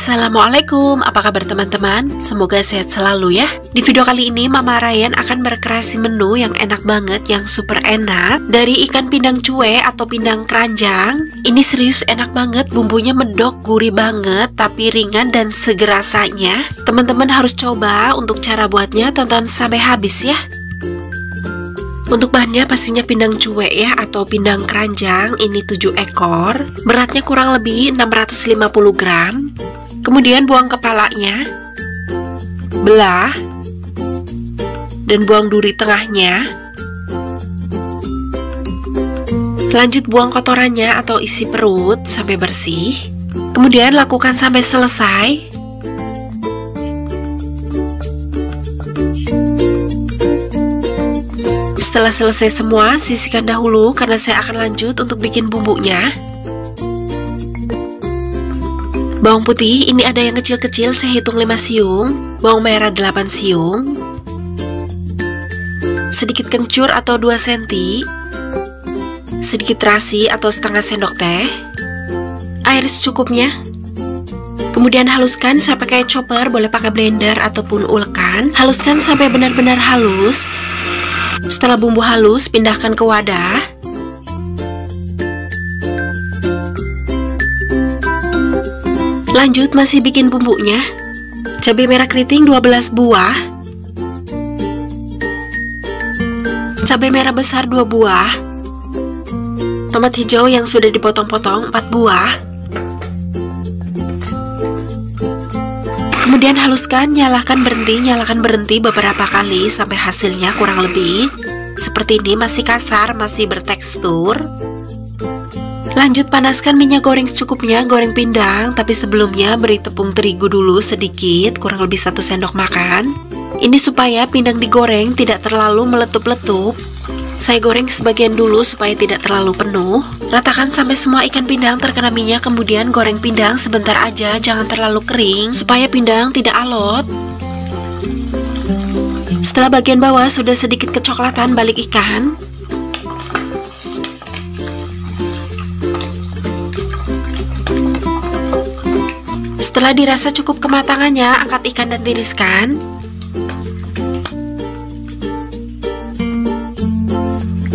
Assalamualaikum, apa kabar teman-teman? Semoga sehat selalu ya. Di video kali ini Mama Ryan akan berkreasi menu yang enak banget, yang super enak, dari ikan pindang cuek atau pindang keranjang. Ini serius enak banget, bumbunya medok, gurih banget, tapi ringan dan seger rasanya. Teman-teman harus coba. Untuk cara buatnya tonton sampai habis ya. Untuk bahannya pastinya pindang cuek ya, atau pindang keranjang. Ini 7 ekor, beratnya kurang lebih 650 gram. Kemudian buang kepalanya, belah, dan buang duri tengahnya. Lanjut buang kotorannya atau isi perut sampai bersih. Kemudian lakukan sampai selesai. Setelah selesai semua, sisihkan dahulu karena saya akan lanjut untuk bikin bumbunya. Bawang putih ini ada yang kecil-kecil, saya hitung 5 siung. Bawang merah 8 siung. Sedikit kencur atau 2 cm. Sedikit terasi atau setengah sendok teh. Air secukupnya. Kemudian haluskan, saya pakai chopper, boleh pakai blender ataupun ulekan. Haluskan sampai benar-benar halus. Setelah bumbu halus, pindahkan ke wadah. Lanjut masih bikin bumbunya. Cabai merah keriting 12 buah. Cabai merah besar 2 buah. Tomat hijau yang sudah dipotong-potong 4 buah. Kemudian haluskan, nyalakan berhenti beberapa kali sampai hasilnya kurang lebih seperti ini, masih kasar, masih bertekstur. Lanjut panaskan minyak goreng secukupnya, goreng pindang, tapi sebelumnya beri tepung terigu dulu sedikit, kurang lebih 1 sendok makan. Ini supaya pindang digoreng tidak terlalu meletup-letup. Saya goreng sebagian dulu supaya tidak terlalu penuh. Ratakan sampai semua ikan pindang terkena minyak, kemudian goreng pindang sebentar aja, jangan terlalu kering supaya pindang tidak alot. Setelah bagian bawah sudah sedikit kecoklatan, balik ikan. Setelah dirasa cukup kematangannya, angkat ikan dan tiriskan.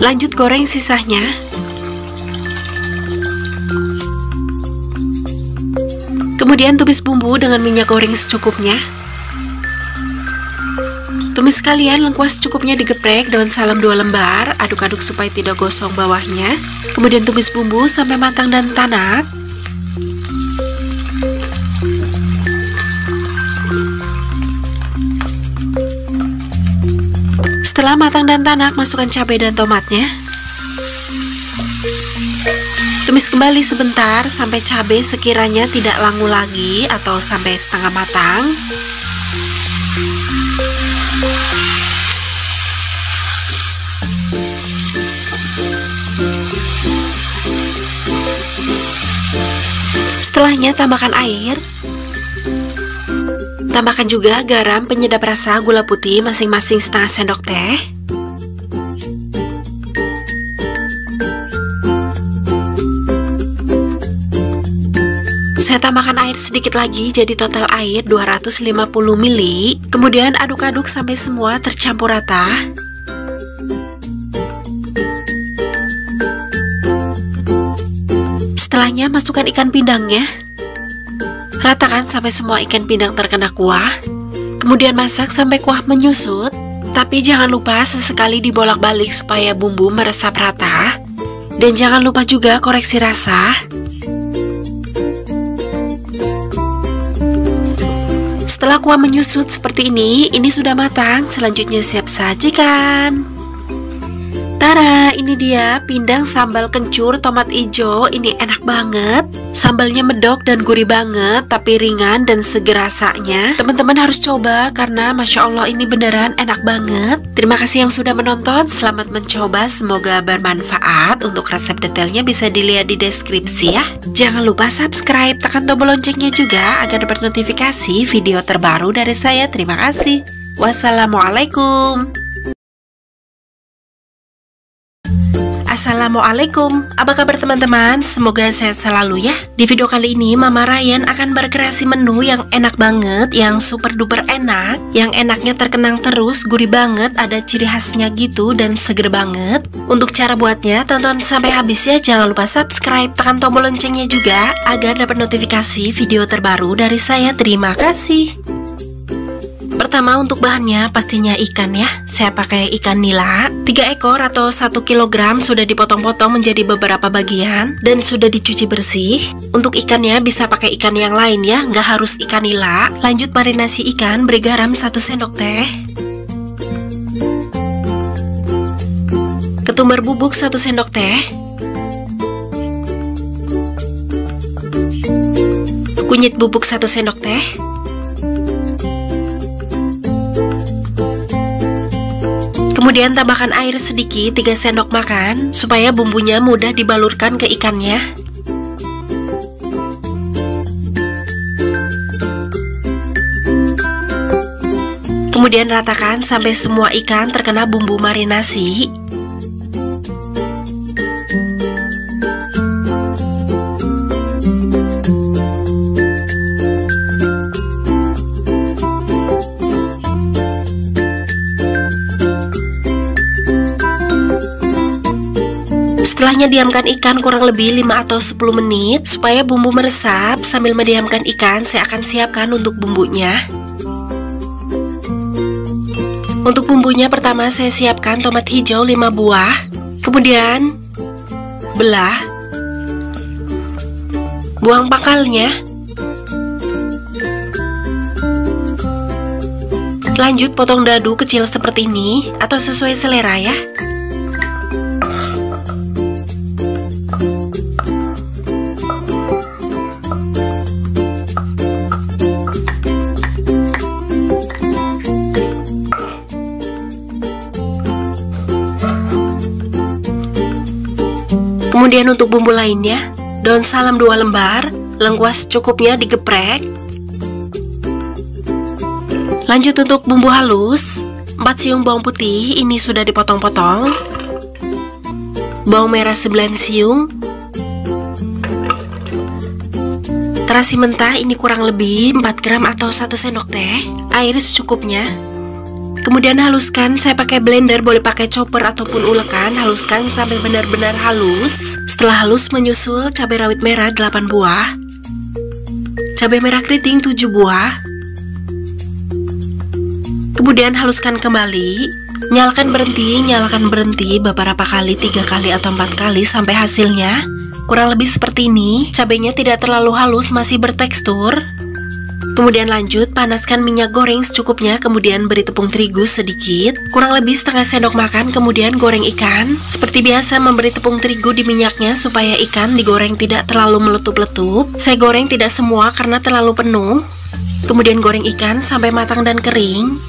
Lanjut goreng sisanya. Kemudian tumis bumbu dengan minyak goreng secukupnya. Tumis sekalian, lengkuas secukupnya, digeprek, daun salam 2 lembar, aduk-aduk supaya tidak gosong bawahnya. Kemudian tumis bumbu sampai matang dan tanak. Setelah matang dan tanak, masukkan cabai dan tomatnya. Tumis kembali sebentar sampai cabai sekiranya tidak langu lagi atau sampai setengah matang. Setelahnya tambahkan air. Tambahkan juga garam, penyedap rasa, gula putih masing-masing setengah sendok teh. Saya tambahkan air sedikit lagi, jadi total air 250 ml. Kemudian aduk-aduk sampai semua tercampur rata. Setelahnya masukkan ikan pindangnya. Ratakan sampai semua ikan pindang terkena kuah. Kemudian masak sampai kuah menyusut. Tapi jangan lupa sesekali dibolak-balik supaya bumbu meresap rata. Dan jangan lupa juga koreksi rasa. Setelah kuah menyusut seperti ini sudah matang. Selanjutnya siap sajikan. Tada, ini dia pindang sambal kencur tomat hijau. Ini enak banget. Sambalnya medok dan gurih banget, tapi ringan dan seger rasanya. Teman-teman harus coba karena Masya Allah ini beneran enak banget. Terima kasih yang sudah menonton. Selamat mencoba, semoga bermanfaat. Untuk resep detailnya bisa dilihat di deskripsi ya. Jangan lupa subscribe, tekan tombol loncengnya juga agar dapat notifikasi video terbaru dari saya. Terima kasih. Wassalamualaikum. Assalamualaikum, apa kabar teman-teman? Semoga sehat selalu ya. Di video kali ini Mama Ryan akan berkreasi menu yang enak banget, yang super duper enak, yang enaknya terkenang terus, gurih banget, ada ciri khasnya gitu dan seger banget. Untuk cara buatnya tonton sampai habis ya, jangan lupa subscribe, tekan tombol loncengnya juga agar dapat notifikasi video terbaru dari saya. Terima kasih. Pertama untuk bahannya pastinya ikan ya. Saya pakai ikan nila 3 ekor atau 1 kilogram, sudah dipotong-potong menjadi beberapa bagian dan sudah dicuci bersih. Untuk ikannya bisa pakai ikan yang lain ya, nggak harus ikan nila. Lanjut marinasi ikan, beri garam 1 sendok teh, ketumbar bubuk 1 sendok teh, kunyit bubuk 1 sendok teh, kemudian tambahkan air sedikit 3 sendok makan supaya bumbunya mudah dibalurkan ke ikannya. Kemudian ratakan sampai semua ikan terkena bumbu marinasi. Setelahnya diamkan ikan kurang lebih 5 atau 10 menit supaya bumbu meresap. Sambil mendiamkan ikan, saya akan siapkan untuk bumbunya. Untuk bumbunya pertama saya siapkan tomat hijau 5 buah, kemudian belah, buang pakalnya. Lanjut potong dadu kecil seperti ini atau sesuai selera ya. Kemudian untuk bumbu lainnya, daun salam 2 lembar, lengkuas cukupnya digeprek. Lanjut untuk bumbu halus, 4 siung bawang putih, ini sudah dipotong-potong, bawang merah 9 siung, terasi mentah ini kurang lebih 4 gram atau 1 sendok teh, air secukupnya. Kemudian haluskan, saya pakai blender, boleh pakai chopper ataupun ulekan, haluskan sampai benar-benar halus. Setelah halus menyusul cabai rawit merah 8 buah, cabai merah keriting 7 buah. Kemudian haluskan kembali, nyalakan berhenti beberapa kali, 3 kali atau 4 kali sampai hasilnya kurang lebih seperti ini. Cabainya tidak terlalu halus, masih bertekstur. Kemudian lanjut panaskan minyak goreng secukupnya, kemudian beri tepung terigu sedikit, kurang lebih setengah sendok makan, kemudian goreng ikan. Seperti biasa memberi tepung terigu di minyaknya supaya ikan digoreng tidak terlalu meletup-letup. Saya goreng tidak semua karena terlalu penuh. Kemudian goreng ikan sampai matang dan kering.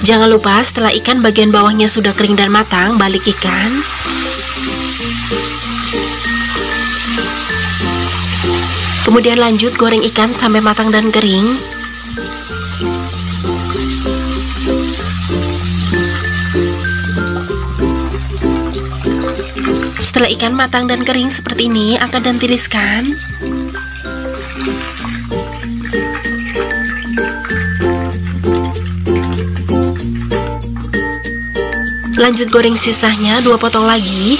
Jangan lupa setelah ikan bagian bawahnya sudah kering dan matang, balik ikan. Kemudian lanjut goreng ikan sampai matang dan kering. Setelah ikan matang dan kering seperti ini, angkat dan tiriskan. Lanjut goreng sisanya, 2 potong lagi.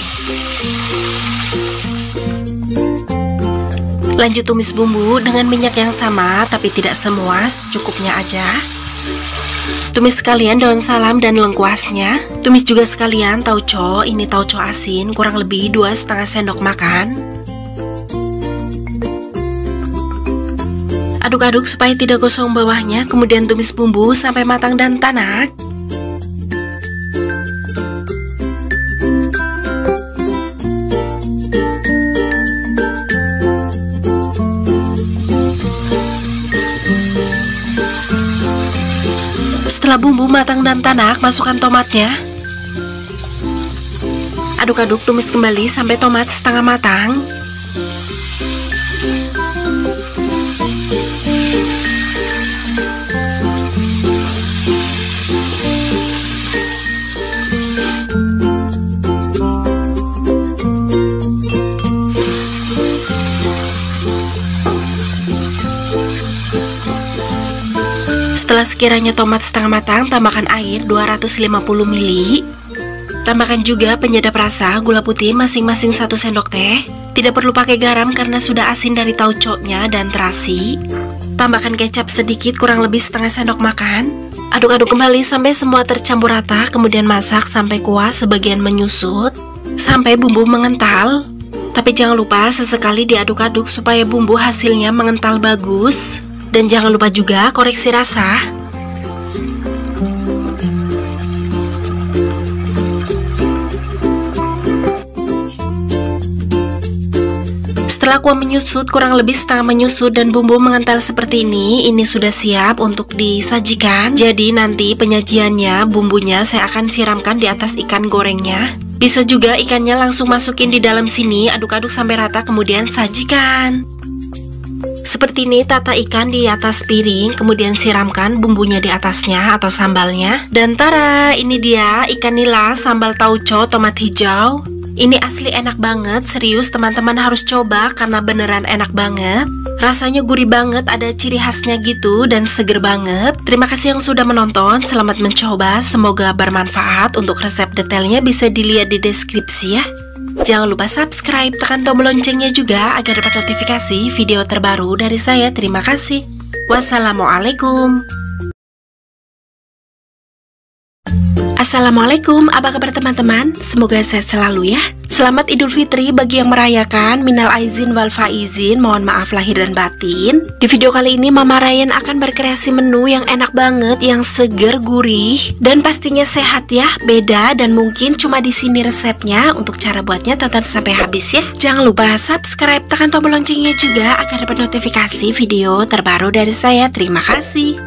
Lanjut tumis bumbu dengan minyak yang sama, tapi tidak semua, secukupnya aja. Tumis sekalian daun salam dan lengkuasnya. Tumis juga sekalian tauco, ini tauco asin, kurang lebih 2,5 sendok makan. Aduk-aduk supaya tidak gosong bawahnya, kemudian tumis bumbu sampai matang dan tanak. Setelah bumbu matang dan tanak, masukkan tomatnya. Aduk-aduk, tumis kembali sampai tomat setengah matang. Setelah sekiranya tomat setengah matang, tambahkan air 250 ml. Tambahkan juga penyedap rasa, gula putih masing-masing 1 sendok teh. Tidak perlu pakai garam karena sudah asin dari tauconya dan terasi. Tambahkan kecap sedikit, kurang lebih setengah sendok makan. Aduk-aduk kembali sampai semua tercampur rata, kemudian masak sampai kuah sebagian menyusut, sampai bumbu mengental. Tapi jangan lupa sesekali diaduk-aduk supaya bumbu hasilnya mengental bagus. Dan jangan lupa juga koreksi rasa. Setelah kuah menyusut, kurang lebih setengah menyusut dan bumbu mengental seperti ini sudah siap untuk disajikan. Jadi nanti penyajiannya, bumbunya saya akan siramkan di atas ikan gorengnya. Bisa juga ikannya langsung masukin di dalam sini, aduk-aduk sampai rata kemudian sajikan. Seperti ini, tata ikan di atas piring, kemudian siramkan bumbunya di atasnya atau sambalnya. Dan tara, ini dia ikan nila sambal tauco tomat hijau. Ini asli enak banget, serius teman-teman harus coba karena beneran enak banget. Rasanya gurih banget, ada ciri khasnya gitu dan seger banget. Terima kasih yang sudah menonton, selamat mencoba, semoga bermanfaat. Untuk resep detailnya bisa dilihat di deskripsi ya. Jangan lupa subscribe, tekan tombol loncengnya juga agar dapat notifikasi video terbaru dari saya. Terima kasih. Wassalamualaikum. Assalamualaikum, apa kabar teman-teman? Semoga sehat selalu ya. Selamat Idul Fitri bagi yang merayakan. Minal aizin wal faizin, mohon maaf lahir dan batin. Di video kali ini Mama Ryan akan berkreasi menu yang enak banget, yang seger, gurih, dan pastinya sehat ya. Beda dan mungkin cuma di sini resepnya. Untuk cara buatnya tonton sampai habis ya. Jangan lupa subscribe, tekan tombol loncengnya juga agar dapat notifikasi video terbaru dari saya. Terima kasih.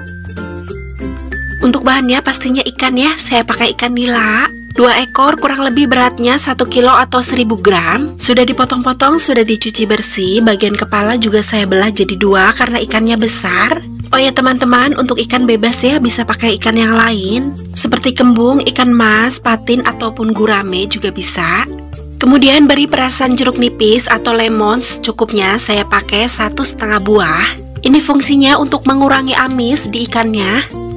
Untuk bahannya pastinya ikan ya, saya pakai ikan nila 2 ekor, kurang lebih beratnya 1 kilo atau 1000 gram. Sudah dipotong-potong, sudah dicuci bersih. Bagian kepala juga saya belah jadi 2 karena ikannya besar. Oh ya teman-teman, untuk ikan bebas ya, bisa pakai ikan yang lain seperti kembung, ikan mas, patin, ataupun gurame juga bisa. Kemudian beri perasan jeruk nipis atau lemon secukupnya, saya pakai 1,5 buah. Ini fungsinya untuk mengurangi amis di ikannya.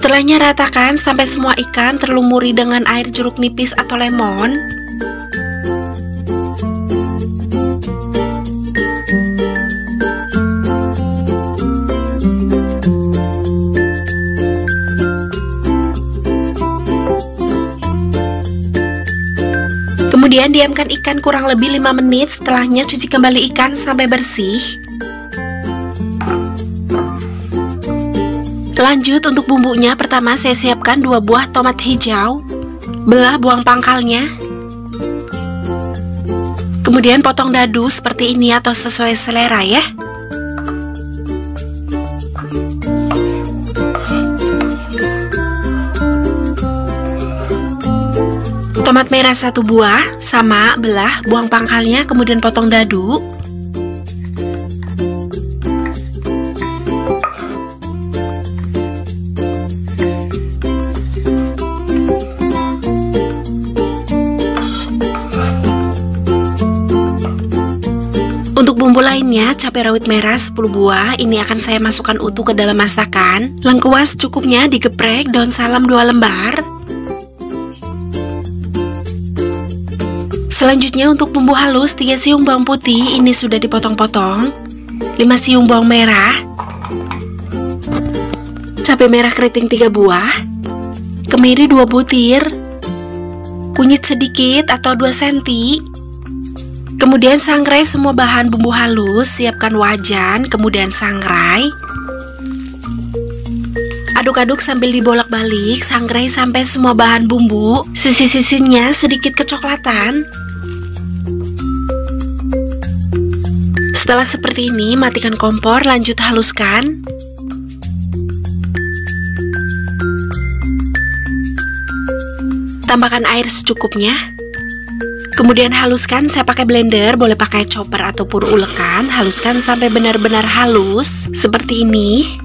Setelahnya ratakan sampai semua ikan terlumuri dengan air jeruk nipis atau lemon. Kemudian diamkan ikan kurang lebih 5 menit. Setelahnya cuci kembali ikan sampai bersih. Lanjut untuk bumbunya, pertama saya siapkan 2 buah tomat hijau. Belah, buang pangkalnya. Kemudian potong dadu seperti ini atau sesuai selera ya. Tomat merah 1 buah, sama, belah, buang pangkalnya, kemudian potong dadu. Untuk bumbu lainnya, cabai rawit merah 10 buah, ini akan saya masukkan utuh ke dalam masakan. Lengkuas cukupnya digeprek, daun salam 2 lembar. Selanjutnya untuk bumbu halus, 3 siung bawang putih, ini sudah dipotong-potong, 5 siung bawang merah, cabai merah keriting 3 buah, kemiri 2 butir, kunyit sedikit atau 2 cm. Kemudian sangrai semua bahan bumbu halus, siapkan wajan, kemudian sangrai. Aduk-aduk sambil dibolak-balik, sangrai sampai semua bahan bumbu, sisi-sisinya sedikit kecoklatan. Setelah seperti ini, matikan kompor, lanjut haluskan. Tambahkan air secukupnya. Kemudian haluskan, saya pakai blender, boleh pakai chopper ataupun ulekan. Haluskan sampai benar-benar halus, seperti ini.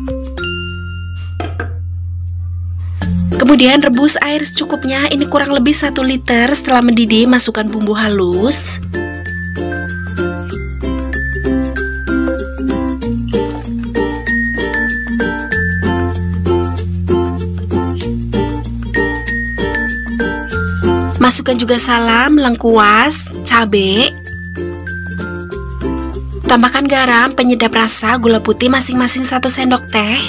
Kemudian rebus air secukupnya, ini kurang lebih 1 liter. Setelah mendidih, masukkan bumbu halus. Masukkan juga salam, lengkuas, cabai. Tambahkan garam, penyedap rasa, gula putih masing-masing 1 sendok teh.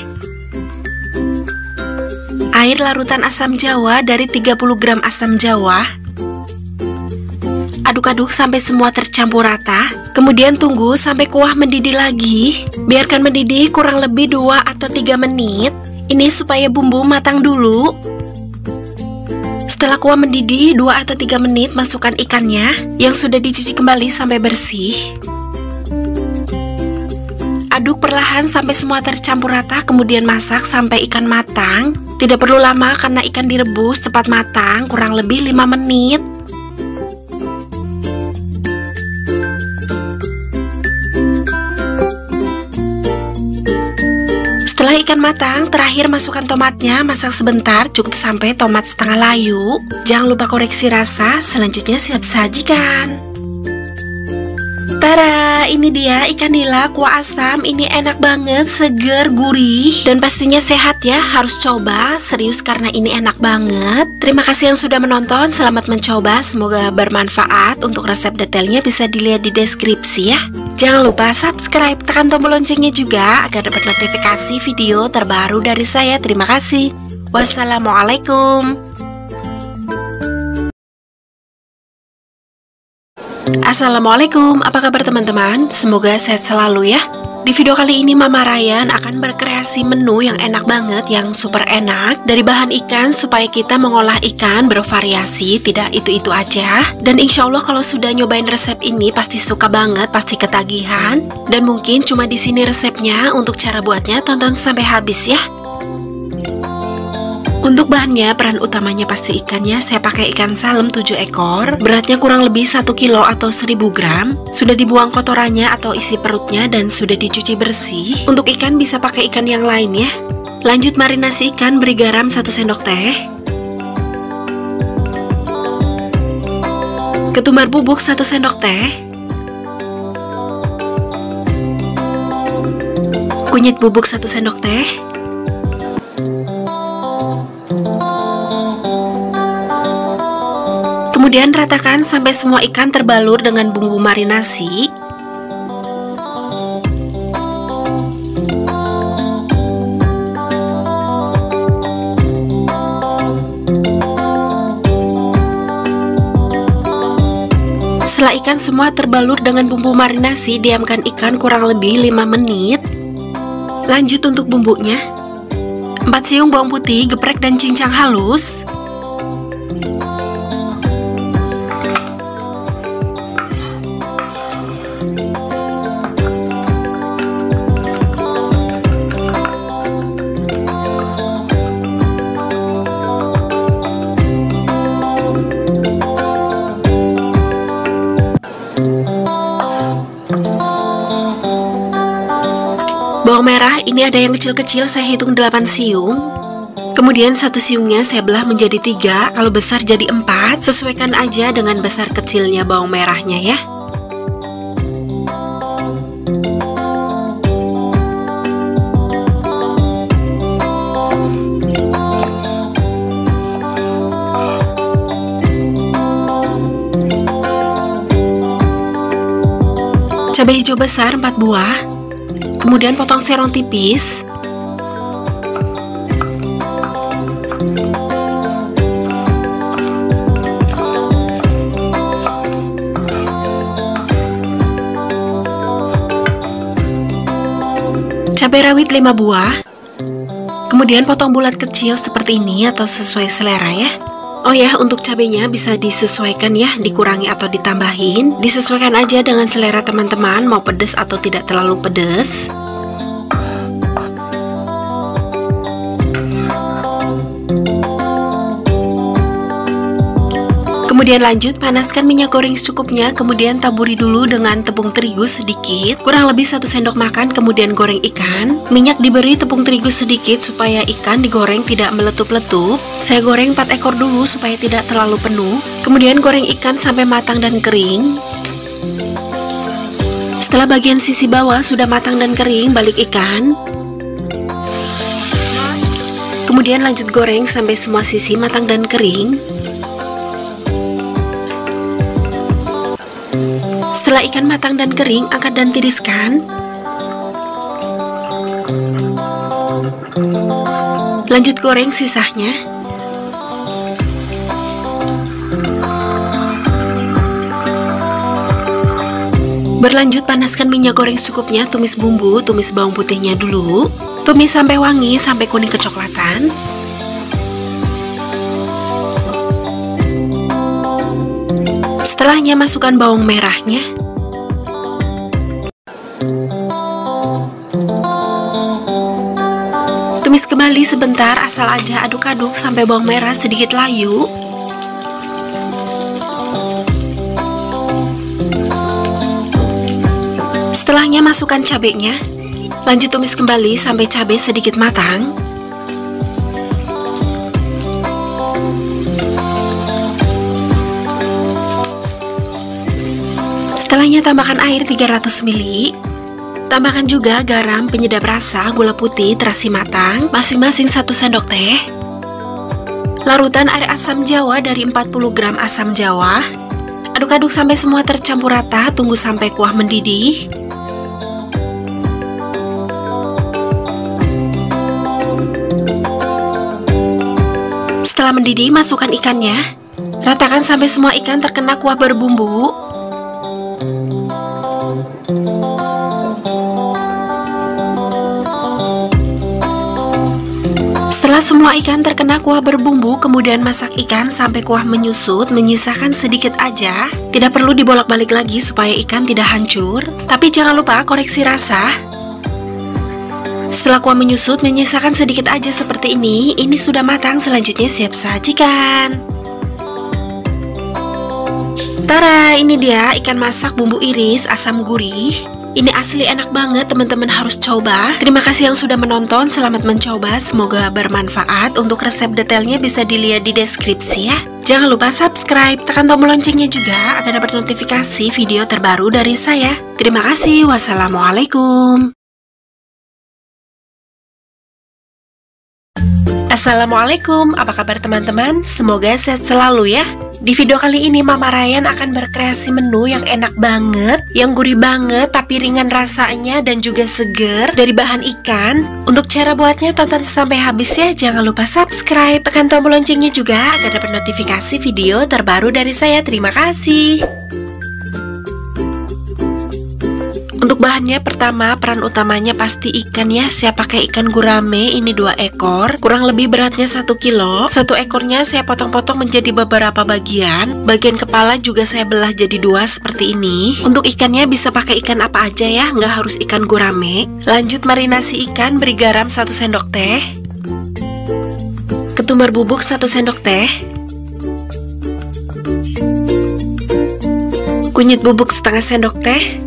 Air larutan asam jawa dari 30 gram asam jawa. Aduk-aduk sampai semua tercampur rata. Kemudian tunggu sampai kuah mendidih lagi. Biarkan mendidih kurang lebih 2 atau 3 menit. Ini supaya bumbu matang dulu. Setelah kuah mendidih 2 atau 3 menit, masukkan ikannya yang sudah dicuci kembali sampai bersih. Aduk perlahan sampai semua tercampur rata, kemudian masak sampai ikan matang. Tidak perlu lama karena ikan direbus cepat matang, kurang lebih 5 menit. Setelah ikan matang, terakhir masukkan tomatnya, masak sebentar, cukup sampai tomat setengah layu. Jangan lupa koreksi rasa, selanjutnya siap sajikan. Tada, ini dia ikan nila kuah asam. Ini enak banget, seger, gurih, dan pastinya sehat ya. Harus coba, serius karena ini enak banget. Terima kasih yang sudah menonton, selamat mencoba. Semoga bermanfaat. Untuk resep detailnya bisa dilihat di deskripsi ya. Jangan lupa subscribe, tekan tombol loncengnya juga agar dapat notifikasi video terbaru dari saya. Terima kasih. Wassalamualaikum. Assalamualaikum, apa kabar teman-teman? Semoga sehat selalu ya. Di video kali ini Mama Ryan akan berkreasi menu yang enak banget, yang super enak. Dari bahan ikan supaya kita mengolah ikan bervariasi, tidak itu-itu aja. Dan insya Allah kalau sudah nyobain resep ini pasti suka banget, pasti ketagihan. Dan mungkin cuma di sini resepnya. Untuk cara buatnya tonton sampai habis ya. Untuk bahannya, peran utamanya pasti ikannya. Saya pakai ikan salem 7 ekor. Beratnya kurang lebih 1 kilo atau 1000 gram. Sudah dibuang kotorannya atau isi perutnya dan sudah dicuci bersih. Untuk ikan bisa pakai ikan yang lain ya. Lanjut marinasi ikan, beri garam 1 sendok teh. Ketumbar bubuk 1 sendok teh. Kunyit bubuk 1 sendok teh. Kemudian ratakan sampai semua ikan terbalur dengan bumbu marinasi. Setelah ikan semua terbalur dengan bumbu marinasi, diamkan ikan kurang lebih 5 menit. Lanjut untuk bumbunya. 4 siung bawang putih, geprek dan cincang halus. Bawang merah ini ada yang kecil-kecil, saya hitung 8 siung. Kemudian 1 siungnya saya belah menjadi 3, kalau besar jadi 4. Sesuaikan aja dengan besar kecilnya bawang merahnya ya. Cabai hijau besar 4 buah. Kemudian potong serong tipis. Cabai rawit 5 buah. Kemudian potong bulat kecil seperti ini atau sesuai selera ya. Oh ya, untuk cabenya bisa disesuaikan ya, dikurangi atau ditambahin. Disesuaikan aja dengan selera teman-teman, mau pedas atau tidak terlalu pedas. Kemudian lanjut panaskan minyak goreng secukupnya, kemudian taburi dulu dengan tepung terigu sedikit, kurang lebih 1 sendok makan, kemudian goreng ikan. Minyak diberi tepung terigu sedikit supaya ikan digoreng tidak meletup-letup. Saya goreng 4 ekor dulu supaya tidak terlalu penuh. Kemudian goreng ikan sampai matang dan kering. Setelah bagian sisi bawah sudah matang dan kering, balik ikan. Kemudian lanjut goreng sampai semua sisi matang dan kering. Setelah ikan matang dan kering, angkat dan tiriskan. Lanjut goreng sisanya. Berlanjut panaskan minyak goreng secukupnya, tumis bumbu, tumis bawang putihnya dulu. Tumis sampai wangi, sampai kuning kecoklatan. Setelahnya masukkan bawang merahnya. Tumis kembali sebentar, asal aja aduk-aduk sampai bawang merah sedikit layu. Setelahnya masukkan cabenya. Lanjut tumis kembali sampai cabai sedikit matang. Setelahnya tambahkan air 300 ml. Tambahkan juga garam, penyedap rasa, gula putih, terasi matang, masing-masing 1 sendok teh. Larutan air asam jawa dari 40 gram asam jawa. Aduk-aduk sampai semua tercampur rata, tunggu sampai kuah mendidih. Setelah mendidih, masukkan ikannya. Ratakan sampai semua ikan terkena kuah berbumbu. Setelah semua ikan terkena kuah berbumbu, kemudian masak ikan sampai kuah menyusut, menyisakan sedikit aja. Tidak perlu dibolak-balik lagi supaya ikan tidak hancur. Tapi jangan lupa koreksi rasa. Setelah kuah menyusut, menyisakan sedikit aja seperti ini. Ini sudah matang, selanjutnya siap sajikan. Tara, ini dia ikan masak bumbu iris asam gurih. Ini asli enak banget, teman-teman harus coba. Terima kasih yang sudah menonton, selamat mencoba, semoga bermanfaat. Untuk resep detailnya bisa dilihat di deskripsi ya. Jangan lupa subscribe, tekan tombol loncengnya juga agar dapat notifikasi video terbaru dari saya. Terima kasih, wassalamualaikum. Assalamualaikum, apa kabar teman-teman? Semoga sehat selalu ya. Di video kali ini Mama Ryan akan berkreasi menu yang enak banget, yang gurih banget tapi ringan rasanya dan juga seger dari bahan ikan. Untuk cara buatnya tonton sampai habis ya. Jangan lupa subscribe, tekan tombol loncengnya juga agar dapat notifikasi video terbaru dari saya. Terima kasih. Untuk bahannya, pertama peran utamanya pasti ikan ya. Saya pakai ikan gurame, ini 2 ekor, kurang lebih beratnya 1 kilo. 1 ekornya saya potong-potong menjadi beberapa bagian. Bagian kepala juga saya belah jadi 2 seperti ini. Untuk ikannya bisa pakai ikan apa aja ya, nggak harus ikan gurame. Lanjut marinasi ikan, beri garam 1 sendok teh, ketumbar bubuk 1 sendok teh, kunyit bubuk setengah sendok teh.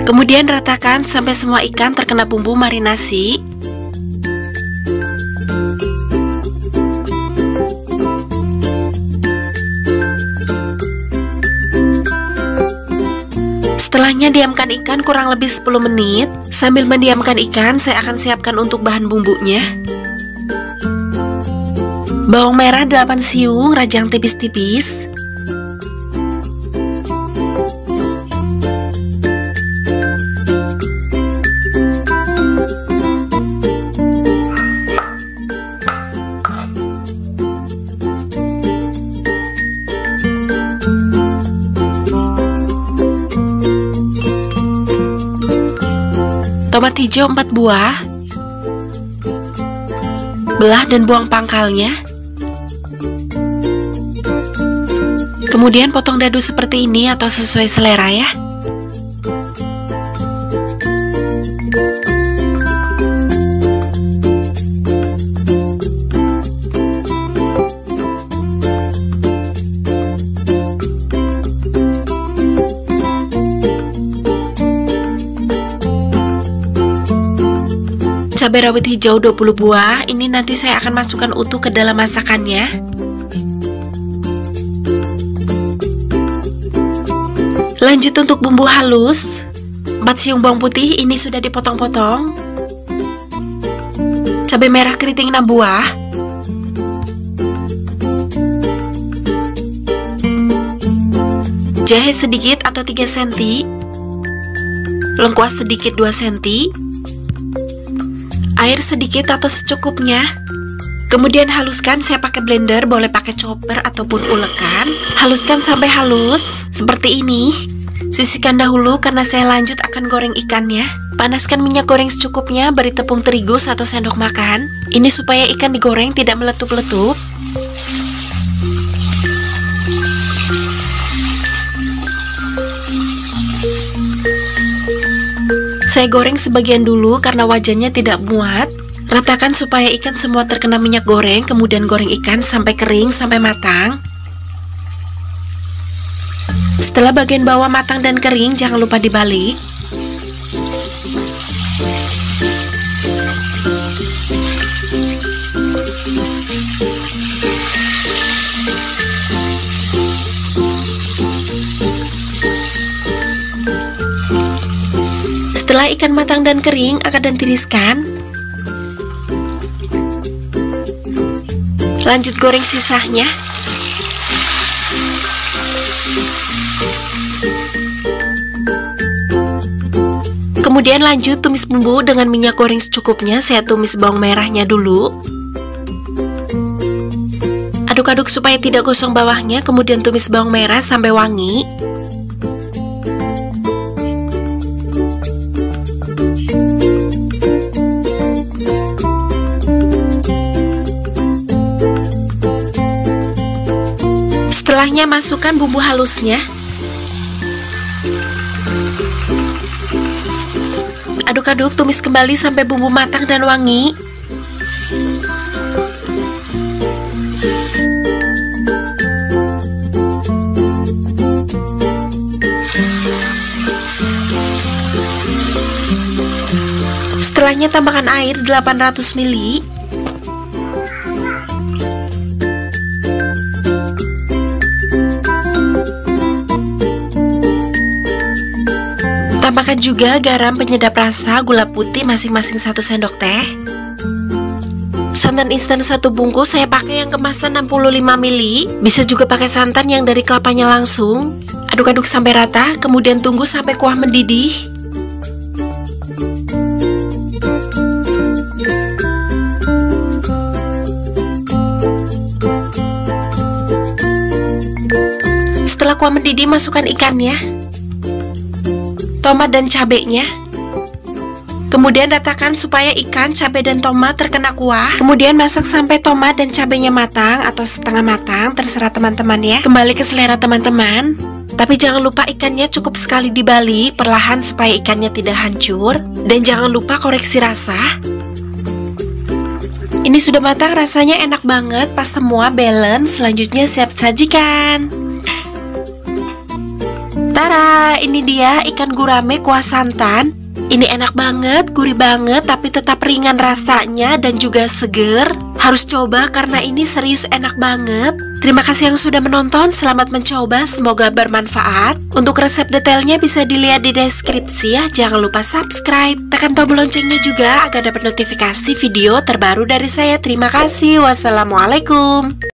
Kemudian ratakan sampai semua ikan terkena bumbu marinasi. Setelahnya diamkan ikan kurang lebih 10 menit. Sambil mendiamkan ikan, saya akan siapkan untuk bahan bumbunya. Bawang merah 8 siung, rajang tipis-tipis. Tomat hijau 4 buah, belah dan buang pangkalnya. Kemudian potong dadu seperti ini atau sesuai selera ya. cabai rawit hijau 20 buah. Ini nanti saya akan masukkan utuh ke dalam masakannya. Lanjut untuk bumbu halus, 4 siung bawang putih ini sudah dipotong-potong. Cabai merah keriting 6 buah. Jahe sedikit atau 3 cm. Lengkuas sedikit 2 cm. Air sedikit atau secukupnya. Kemudian haluskan, saya pakai blender, boleh pakai chopper ataupun ulekan. Haluskan sampai halus, seperti ini. Sisihkan dahulu karena saya lanjut akan goreng ikannya. Panaskan minyak goreng secukupnya, beri tepung terigu 1 sendok makan. Ini supaya ikan digoreng tidak meletup-letup. Saya goreng sebagian dulu karena wajannya tidak muat. Ratakan supaya ikan semua terkena minyak goreng, kemudian goreng ikan sampai kering, sampai matang. Setelah bagian bawah matang dan kering, jangan lupa dibalik. Setelah ikan matang dan kering, akan tiriskan. Lanjut goreng sisanya. Kemudian lanjut tumis bumbu dengan minyak goreng secukupnya. Saya tumis bawang merahnya dulu. Aduk-aduk supaya tidak gosong bawahnya, kemudian tumis bawang merah sampai wangi. Setelahnya masukkan bumbu halusnya. Aduk-aduk, tumis kembali sampai bumbu matang dan wangi. Setelahnya tambahkan air 800 ml. Tambahkan juga garam penyedap rasa, gula putih masing-masing 1 sendok teh. Santan instan 1 bungkus, saya pakai yang kemasan 65 ml. Bisa juga pakai santan yang dari kelapanya langsung. Aduk-aduk sampai rata, kemudian tunggu sampai kuah mendidih. Setelah kuah mendidih, masukkan ikannya, tomat dan cabenya. Kemudian ratakan supaya ikan, cabai dan tomat terkena kuah. Kemudian masak sampai tomat dan cabenya matang atau setengah matang, terserah teman-teman ya. Kembali ke selera teman-teman. Tapi jangan lupa ikannya cukup sekali dibalik perlahan supaya ikannya tidak hancur. Dan jangan lupa koreksi rasa. Ini sudah matang, rasanya enak banget, pas semua balance. Selanjutnya siap sajikan. Tara, ini dia ikan gurame kuah santan. Ini enak banget, gurih banget, tapi tetap ringan rasanya dan juga seger. Harus coba karena ini serius enak banget. Terima kasih yang sudah menonton, selamat mencoba, semoga bermanfaat. Untuk resep detailnya bisa dilihat di deskripsi ya. Jangan lupa subscribe, tekan tombol loncengnya juga agar dapat notifikasi video terbaru dari saya. Terima kasih, wassalamualaikum.